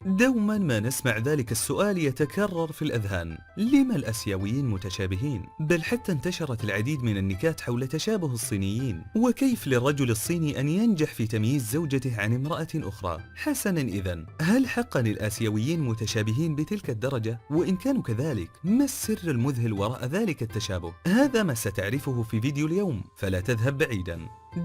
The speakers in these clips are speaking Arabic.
دوما ما نسمع ذلك السؤال يتكرر في الأذهان: لما الآسيويين متشابهين؟ بل حتى انتشرت العديد من النكات حول تشابه الصينيين، وكيف للرجل الصيني أن ينجح في تمييز زوجته عن امرأة أخرى. حسنا، إذن هل حقا الآسيويين متشابهين بتلك الدرجة؟ وإن كانوا كذلك، ما السر المذهل وراء ذلك التشابه؟ هذا ما ستعرفه في فيديو اليوم، فلا تذهب بعيدا.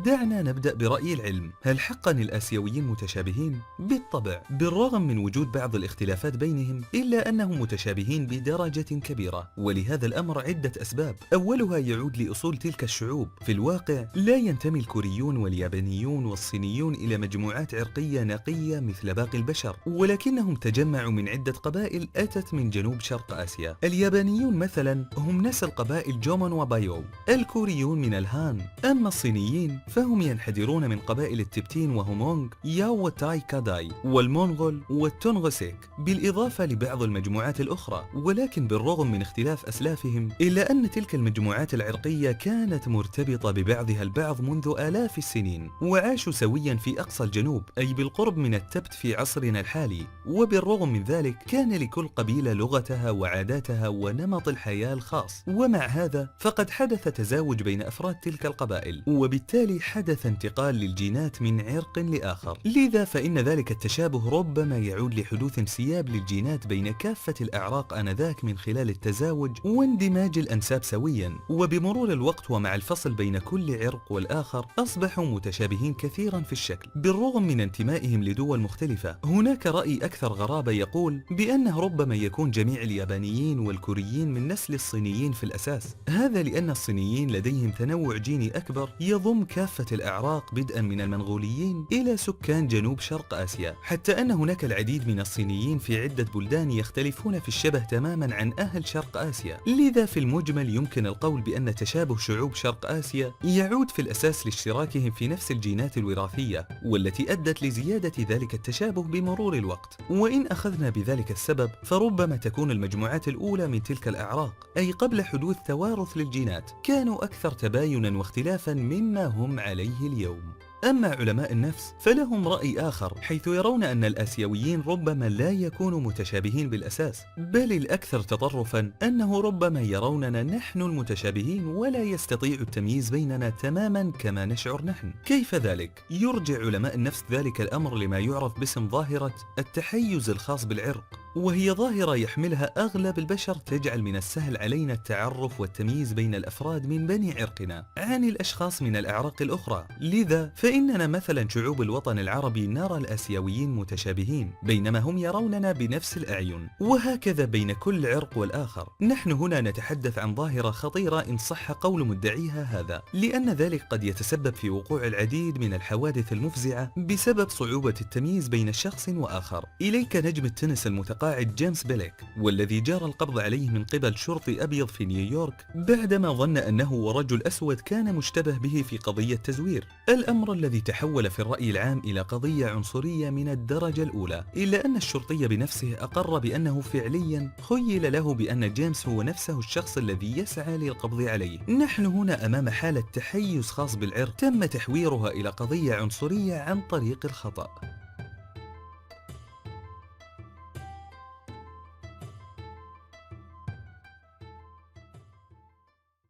دعنا نبدأ برأي العلم. هل حقا الآسيويين متشابهين؟ بالطبع، بالرغم من وجود بعض الاختلافات بينهم، إلا أنهم متشابهين بدرجة كبيرة، ولهذا الأمر عدة أسباب. أولها يعود لأصول تلك الشعوب. في الواقع لا ينتمي الكوريون واليابانيون والصينيون إلى مجموعات عرقية نقية مثل باقي البشر، ولكنهم تجمعوا من عدة قبائل أتت من جنوب شرق آسيا. اليابانيون مثلا هم نسل قبائل جومون وبايو، الكوريون من الهان، أما الصينيين فهم ينحدرون من قبائل التبتين وهومونغ، ياو وتاي كاداي، والمونغول والتونغوسيك، بالإضافة لبعض المجموعات الأخرى. ولكن بالرغم من اختلاف أسلافهم، إلا أن تلك المجموعات العرقية كانت مرتبطة ببعضها البعض منذ آلاف السنين، وعاشوا سويا في أقصى الجنوب، أي بالقرب من التبت في عصرنا الحالي. وبالرغم من ذلك كان لكل قبيلة لغتها وعاداتها ونمط الحياة الخاص، ومع هذا فقد حدث تزاوج بين أفراد تلك القبائل، وبالتالي حدث انتقال للجينات من عرق لآخر. لذا فإن ذلك التشابه ربما يعود لحدوث انسياب للجينات بين كافة الأعراق آنذاك من خلال التزاوج واندماج الأنساب سويا. وبمرور الوقت ومع الفصل بين كل عرق والآخر أصبحوا متشابهين كثيرا في الشكل، بالرغم من انتمائهم لدول مختلفة. هناك رأي أكثر غرابة يقول بأنه ربما يكون جميع اليابانيين والكوريين من نسل الصينيين في الأساس. هذا لأن الصينيين لديهم تنوع جيني أكبر يضم كافة الأعراق بدءا من المنغوليين إلى سكان جنوب شرق آسيا، حتى أن هناك العديد من الصينيين في عدة بلدان يختلفون في الشبه تماما عن أهل شرق آسيا. لذا في المجمل يمكن القول بأن تشابه شعوب شرق آسيا يعود في الأساس لاشتراكهم في نفس الجينات الوراثية، والتي أدت لزيادة ذلك التشابه بمرور الوقت. وإن أخذنا بذلك السبب، فربما تكون المجموعات الأولى من تلك الأعراق، أي قبل حدوث توارث للجينات، كانوا أكثر تباينا واختلافا مما هم عليه اليوم. أما علماء النفس فلهم رأي آخر، حيث يرون أن الآسيويين ربما لا يكونوا متشابهين بالأساس، بل الأكثر تطرفا أنه ربما يروننا نحن المتشابهين ولا يستطيع التمييز بيننا تماما كما نشعر نحن. كيف ذلك؟ يرجع علماء النفس ذلك الأمر لما يعرف باسم ظاهرة التحيز الخاص بالعرق، وهي ظاهرة يحملها أغلب البشر تجعل من السهل علينا التعرف والتمييز بين الأفراد من بني عرقنا عن الأشخاص من الأعراق الأخرى. لذا فإننا مثلا شعوب الوطن العربي نرى الآسيويين متشابهين، بينما هم يروننا بنفس الأعين، وهكذا بين كل عرق والآخر. نحن هنا نتحدث عن ظاهرة خطيرة إن صح قول مدعيها هذا، لأن ذلك قد يتسبب في وقوع العديد من الحوادث المفزعة بسبب صعوبة التمييز بين شخص وآخر. إليك نجم التنس المتقاعد جيمس بيليك، والذي جرى القبض عليه من قبل شرطي أبيض في نيويورك بعدما ظن أنه ورجل أسود كان مشتبه به في قضية تزوير، الأمر الذي تحول في الرأي العام إلى قضية عنصرية من الدرجة الأولى. إلا أن الشرطي بنفسه أقر بأنه فعليا خيل له بأن جيمس هو نفسه الشخص الذي يسعى للقبض عليه. نحن هنا أمام حالة تحيز خاص بالعرق تم تحويرها إلى قضية عنصرية عن طريق الخطأ.